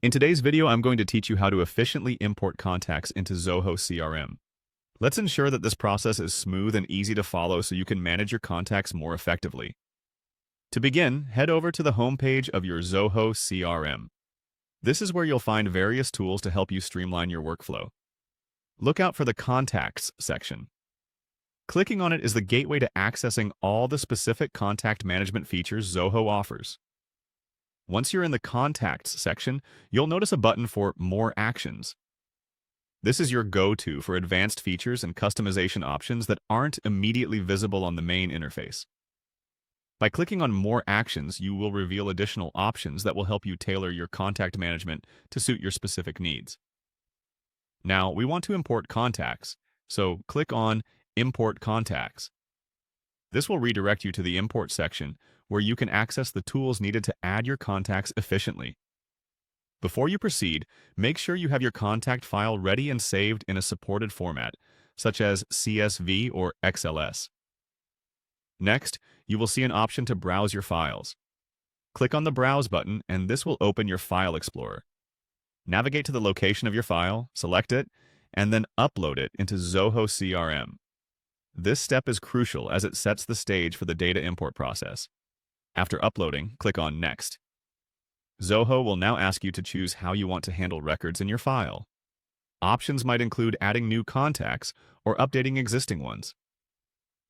In today's video, I'm going to teach you how to efficiently import contacts into Zoho CRM. Let's ensure that this process is smooth and easy to follow so you can manage your contacts more effectively. To begin, head over to the homepage of your Zoho CRM. This is where you'll find various tools to help you streamline your workflow. Look out for the Contacts section. Clicking on it is the gateway to accessing all the specific contact management features Zoho offers. Once you're in the Contacts section, you'll notice a button for More Actions. This is your go-to for advanced features and customization options that aren't immediately visible on the main interface. By clicking on More Actions, you will reveal additional options that will help you tailor your contact management to suit your specific needs. Now, we want to import contacts, so click on Import Contacts. This will redirect you to the Import section, where you can access the tools needed to add your contacts efficiently. Before you proceed, make sure you have your contact file ready and saved in a supported format, such as CSV or XLS. Next, you will see an option to browse your files. Click on the Browse button, and this will open your File Explorer. Navigate to the location of your file, select it, and then upload it into Zoho CRM. This step is crucial as it sets the stage for the data import process. After uploading, click on Next. Zoho will now ask you to choose how you want to handle records in your file. Options might include adding new contacts or updating existing ones.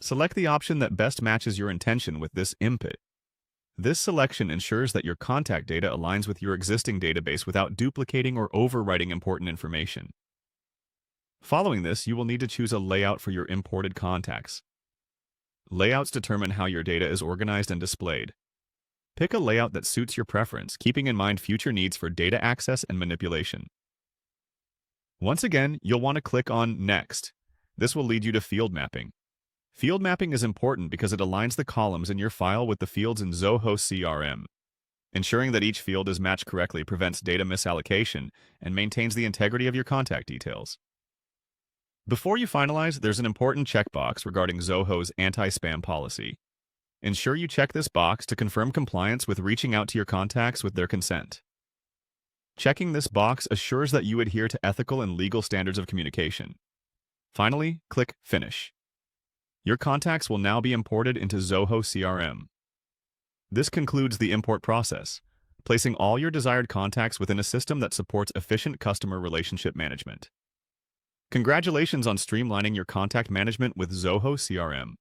Select the option that best matches your intention with this input. This selection ensures that your contact data aligns with your existing database without duplicating or overwriting important information. Following this, you will need to choose a layout for your imported contacts. Layouts determine how your data is organized and displayed. Pick a layout that suits your preference, keeping in mind future needs for data access and manipulation. Once again, you'll want to click on Next. This will lead you to field mapping. Field mapping is important because it aligns the columns in your file with the fields in Zoho CRM. Ensuring that each field is matched correctly prevents data misallocation and maintains the integrity of your contact details. Before you finalize, there's an important checkbox regarding Zoho's anti-spam policy. Ensure you check this box to confirm compliance with reaching out to your contacts with their consent. Checking this box assures that you adhere to ethical and legal standards of communication. Finally, click Finish. Your contacts will now be imported into Zoho CRM. This concludes the import process, placing all your desired contacts within a system that supports efficient customer relationship management. Congratulations on streamlining your contact management with Zoho CRM.